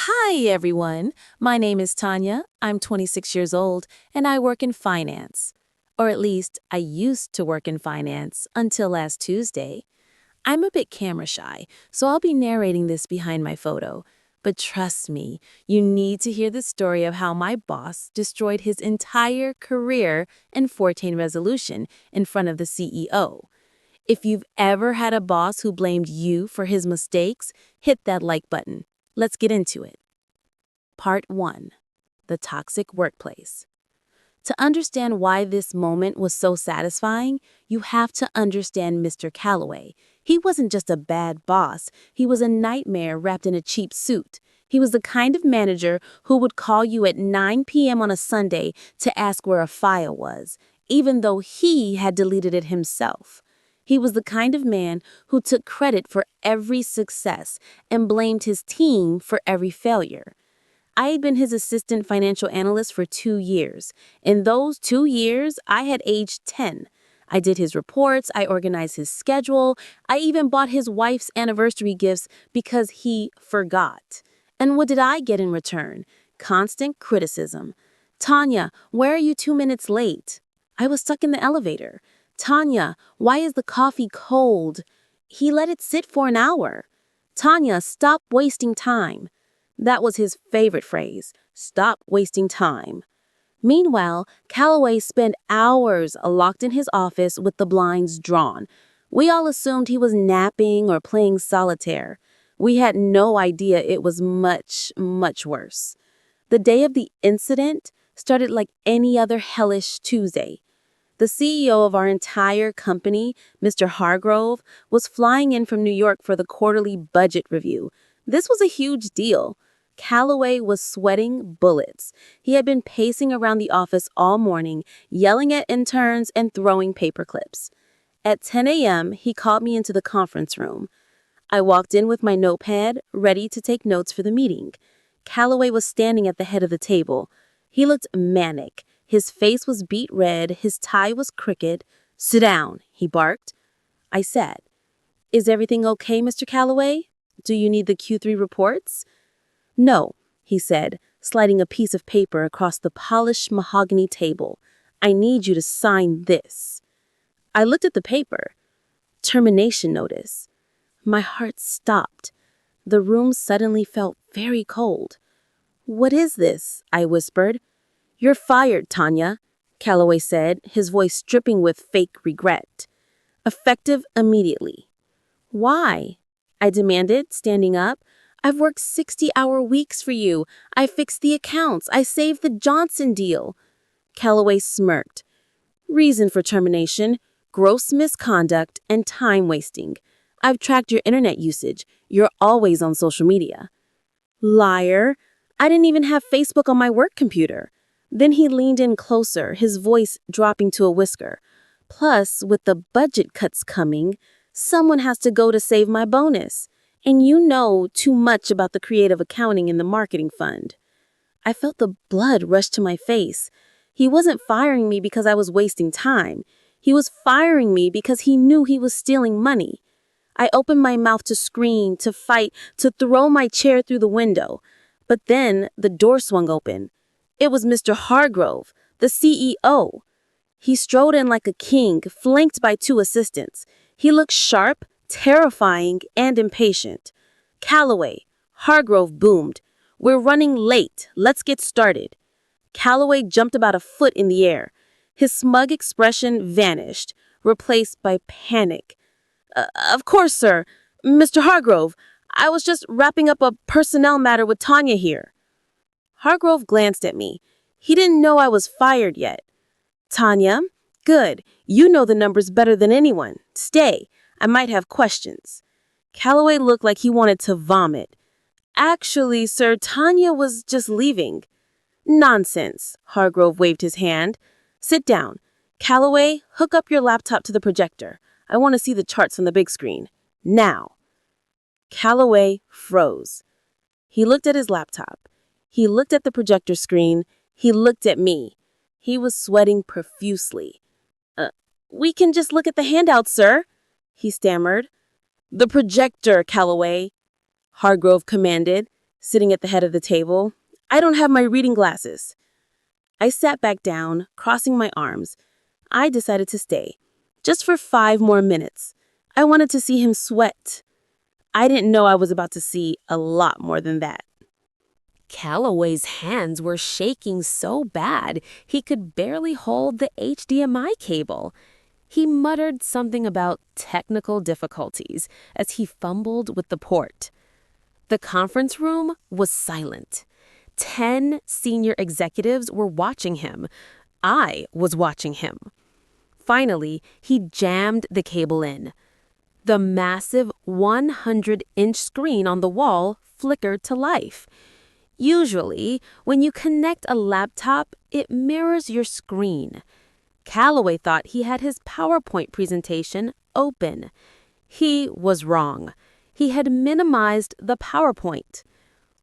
Hi, everyone. My name is Tanya. I'm 26 years old, and I work in finance. Or at least, I used to work in finance until last Tuesday. I'm a bit camera shy, so I'll be narrating this behind my photo. But trust me, you need to hear the story of how my boss destroyed his entire career in 14 resolution in front of the CEO. If you've ever had a boss who blamed you for his mistakes, hit that like button. Let's get into it. Part 1. The Toxic Workplace. To understand why this moment was so satisfying, you have to understand Mr. Calloway. He wasn't just a bad boss, he was a nightmare wrapped in a cheap suit. He was the kind of manager who would call you at 9 p.m. on a Sunday to ask where a file was, even though he had deleted it himself. He was the kind of man who took credit for every success and blamed his team for every failure. I had been his assistant financial analyst for 2 years. In those 2 years, I had aged 10. I did his reports, I organized his schedule, I even bought his wife's anniversary gifts because he forgot. And what did I get in return? Constant criticism. Tanya, why are you 2 minutes late? I was stuck in the elevator. Tanya, why is the coffee cold? He let it sit for an hour. Tanya, stop wasting time. That was his favorite phrase, stop wasting time. Meanwhile, Calloway spent hours locked in his office with the blinds drawn. We all assumed he was napping or playing solitaire. We had no idea it was much, much worse. The day of the incident started like any other hellish Tuesday. The CEO of our entire company, Mr. Hargrove, was flying in from New York for the quarterly budget review. This was a huge deal. Calloway was sweating bullets. He had been pacing around the office all morning, yelling at interns and throwing paper clips. At 10 a.m., he called me into the conference room. I walked in with my notepad, ready to take notes for the meeting. Calloway was standing at the head of the table. He looked manic. His face was beet red, his tie was crooked. "Sit down," he barked. I sat. "Is everything okay, Mr. Calloway? Do you need the Q3 reports?" "No," he said, sliding a piece of paper across the polished mahogany table. "I need you to sign this." I looked at the paper. Termination notice. My heart stopped. The room suddenly felt very cold. "What is this?" I whispered. "You're fired, Tanya," Calloway said, his voice dripping with fake regret. "Effective immediately." "Why?" I demanded, standing up. "I've worked 60-hour weeks for you. I fixed the accounts. I saved the Johnson deal." Calloway smirked. "Reason for termination: gross misconduct and time wasting. I've tracked your internet usage. You're always on social media." "Liar. I didn't even have Facebook on my work computer." Then he leaned in closer, his voice dropping to a whisper. "Plus, with the budget cuts coming, someone has to go to save my bonus. And you know too much about the creative accounting in the marketing fund." I felt the blood rush to my face. He wasn't firing me because I was wasting time. He was firing me because he knew he was stealing money. I opened my mouth to scream, to fight, to throw my chair through the window. But then the door swung open. It was Mr. Hargrove, the CEO. He strode in like a king, flanked by 2 assistants. He looked sharp, terrifying, and impatient. "Calloway," Hargrove boomed. "We're running late. Let's get started." Calloway jumped about a foot in the air. His smug expression vanished, replaced by panic. Of course, sir. Mr. Hargrove, I was just wrapping up a personnel matter with Tanya here." Hargrove glanced at me. He didn't know I was fired yet. "Tanya? Good. You know the numbers better than anyone. Stay. I might have questions." Calloway looked like he wanted to vomit. "Actually, sir, Tanya was just leaving." "Nonsense." Hargrove waved his hand. "Sit down. Calloway, hook up your laptop to the projector. I want to see the charts on the big screen. Now." Calloway froze. He looked at his laptop. He looked at the projector screen. He looked at me. He was sweating profusely. We can just look at the handout, sir," he stammered. "The projector, Calloway," Hargrove commanded. sitting at the head of the table. I don't have my reading glasses. I sat back down, crossing my arms. I decided to stay, just for 5 more minutes. I wanted to see him sweat. I didn't know I was about to see a lot more than that. Calloway's hands were shaking so bad he could barely hold the HDMI cable. He muttered something about technical difficulties as he fumbled with the port. The conference room was silent. 10 senior executives were watching him. I was watching him. Finally, he jammed the cable in. The massive 100-inch screen on the wall flickered to life. Usually, when you connect a laptop, it mirrors your screen. Calloway thought he had his PowerPoint presentation open. He was wrong. He had minimized the PowerPoint.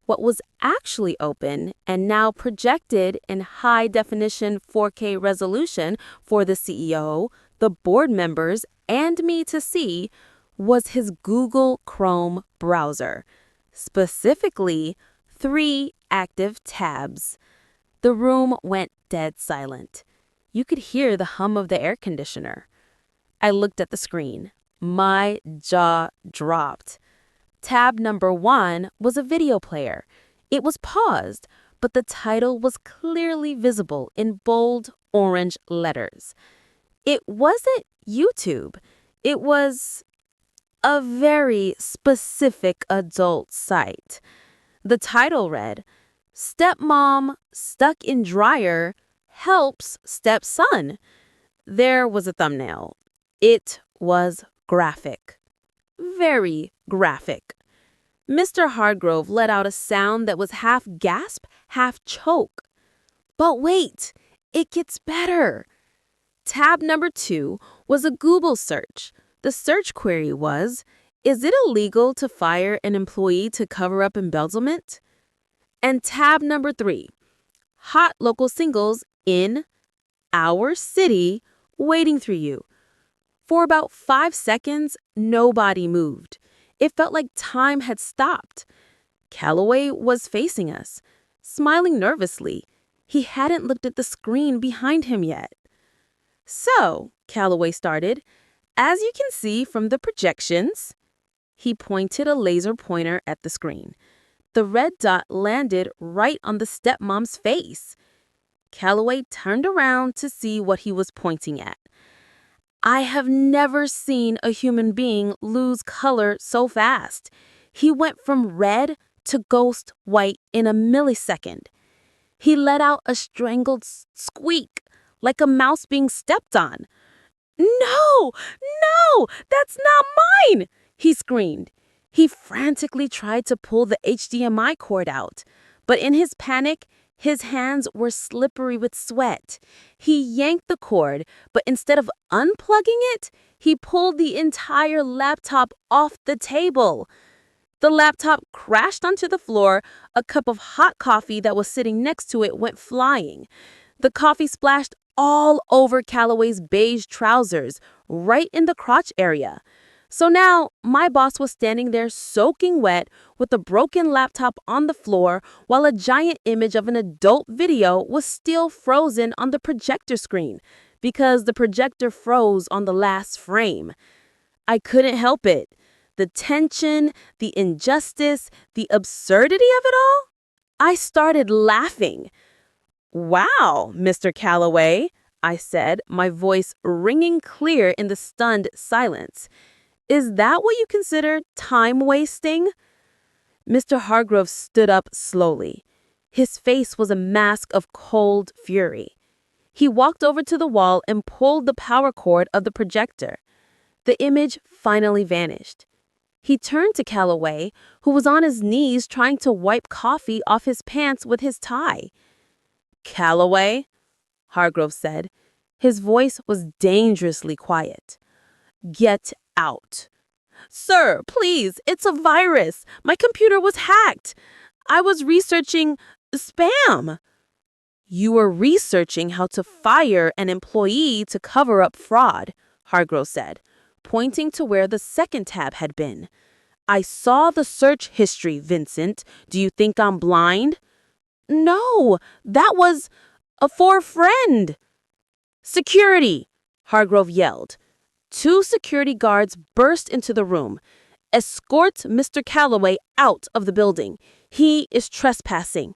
What was actually open and now projected in high-definition 4K resolution for the CEO, the board members, and me to see was his Google Chrome browser, specifically 3 active tabs. The room went dead silent. You could hear the hum of the air conditioner. I looked at the screen. My jaw dropped. Tab number 1 was a video player. It was paused, but the title was clearly visible in bold orange letters. It wasn't YouTube. It was a very specific adult site. The title read, "Stepmom Stuck in Dryer Helps Stepson." There was a thumbnail. It was graphic. Very graphic. Mr. Hargrove let out a sound that was half gasp, half choke. But wait, it gets better. Tab number 2 was a Google search. The search query was, "Is it illegal to fire an employee to cover up embezzlement?" And tab number 3, "Hot local singles in our city waiting for you." For about 5 seconds, nobody moved. It felt like time had stopped. Calloway was facing us, smiling nervously. He hadn't looked at the screen behind him yet. "So," Calloway started, "as you can see from the projections," he pointed a laser pointer at the screen. The red dot landed right on the stepmom's face. Calloway turned around to see what he was pointing at. I have never seen a human being lose color so fast. He went from red to ghost white in a millisecond. He let out a strangled squeak, like a mouse being stepped on. "No! No! That's not mine!" he screamed. He frantically tried to pull the HDMI cord out, but in his panic, his hands were slippery with sweat. He yanked the cord, but instead of unplugging it, he pulled the entire laptop off the table. The laptop crashed onto the floor. A cup of hot coffee that was sitting next to it went flying. The coffee splashed all over Calloway's beige trousers, right in the crotch area. So now, my boss was standing there soaking wet with a broken laptop on the floor while a giant image of an adult video was still frozen on the projector screen because the projector froze on the last frame. I couldn't help it. The tension, the injustice, the absurdity of it all? I started laughing. "Wow, Mr. Calloway," I said, my voice ringing clear in the stunned silence. "Is that what you consider time wasting?" Mr. Hargrove stood up slowly. His face was a mask of cold fury. He walked over to the wall and pulled the power cord of the projector. The image finally vanished. He turned to Calloway, who was on his knees trying to wipe coffee off his pants with his tie. "Calloway," Hargrove said. His voice was dangerously quiet. "Get out." "Sir, please, it's a virus. My computer was hacked. I was researching spam." "You were researching how to fire an employee to cover up fraud," Hargrove said, pointing to where the second tab had been. I saw the search history, Vincent. Do you think I'm blind? No, that was for a friend. Security, Hargrove yelled. Two security guards burst into the room. Escort Mr. Calloway out of the building. He is trespassing.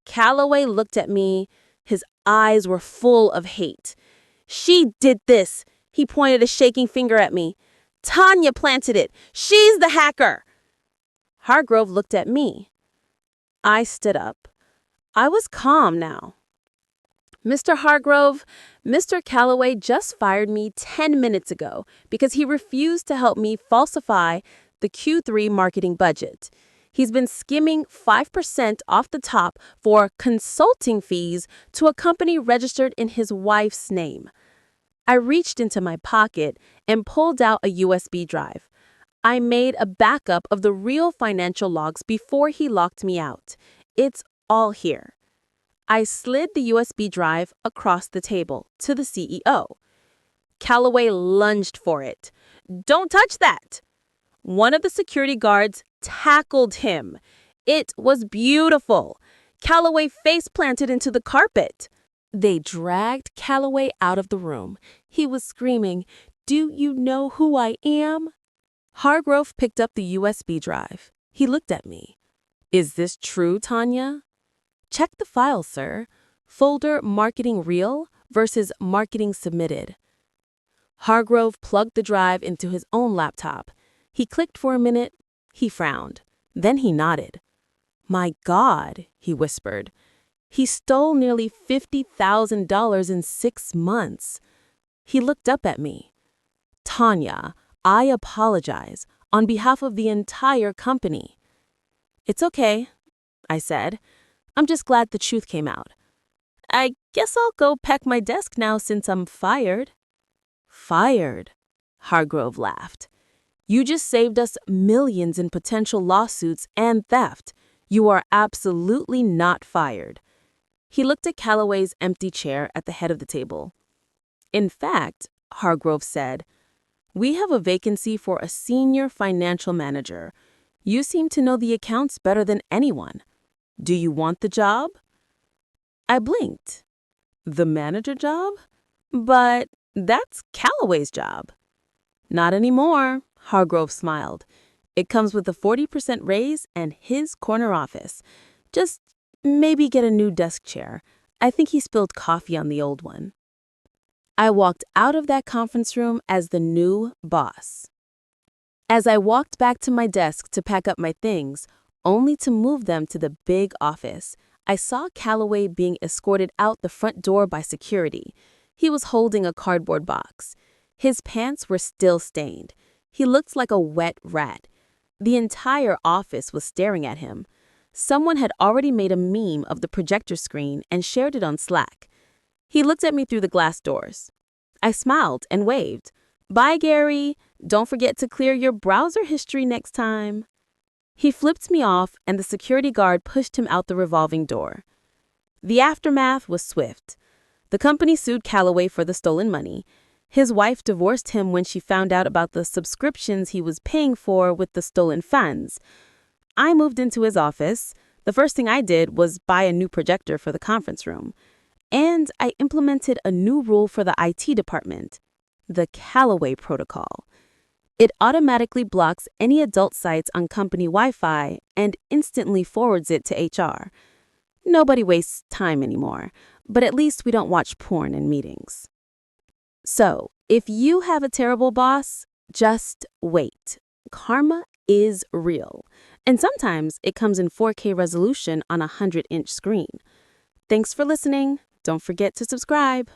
Calloway looked at me. His eyes were full of hate. She did this. He pointed a shaking finger at me. Tanya planted it. She's the hacker. Hargrove looked at me. I stood up. I was calm now. Mr. Hargrove, Mr. Calloway just fired me 10 minutes ago because he refused to help me falsify the Q3 marketing budget. He's been skimming 5% off the top for consulting fees to a company registered in his wife's name. I reached into my pocket and pulled out a USB drive. I made a backup of the real financial logs before he locked me out. It's all here. I slid the USB drive across the table to the CEO. Calloway lunged for it. Don't touch that! One of the security guards tackled him. It was beautiful. Calloway face planted into the carpet. They dragged Calloway out of the room. He was screaming, "Do you know who I am?" Hargrove picked up the USB drive. He looked at me. Is this true, Tanya? Check the file, sir. Folder marketing real versus marketing submitted. Hargrove plugged the drive into his own laptop. He clicked for a minute. He frowned. Then he nodded. My God, he whispered. He stole nearly $50,000 in 6 months. He looked up at me. Tanya, I apologize on behalf of the entire company. It's okay, I said. I'm just glad the truth came out. I guess I'll go pack my desk now since I'm fired. Fired? Hargrove laughed. You just saved us millions in potential lawsuits and theft. You are absolutely not fired. He looked at Calloway's empty chair at the head of the table. In fact, Hargrove said, we have a vacancy for a senior financial manager. You seem to know the accounts better than anyone. Do you want the job? I blinked. The manager job? But that's Calloway's job. Not anymore, Hargrove smiled. It comes with a 40% raise and his corner office. Just maybe get a new desk chair. I think he spilled coffee on the old one. I walked out of that conference room as the new boss. As I walked back to my desk to pack up my things, only to move them to the big office, I saw Calloway being escorted out the front door by security. He was holding a cardboard box. His pants were still stained. He looked like a wet rat. The entire office was staring at him. Someone had already made a meme of the projector screen and shared it on Slack. He looked at me through the glass doors. I smiled and waved. Bye, Gary. Don't forget to clear your browser history next time. He flipped me off, and the security guard pushed him out the revolving door. The aftermath was swift. The company sued Calloway for the stolen money. His wife divorced him when she found out about the subscriptions he was paying for with the stolen funds. I moved into his office. The first thing I did was buy a new projector for the conference room. And I implemented a new rule for the IT department, the Calloway Protocol. It automatically blocks any adult sites on company Wi-Fi and instantly forwards it to HR. Nobody wastes time anymore, but at least we don't watch porn in meetings. So, if you have a terrible boss, just wait. Karma is real, and sometimes it comes in 4K resolution on a 100-inch screen. Thanks for listening. Don't forget to subscribe.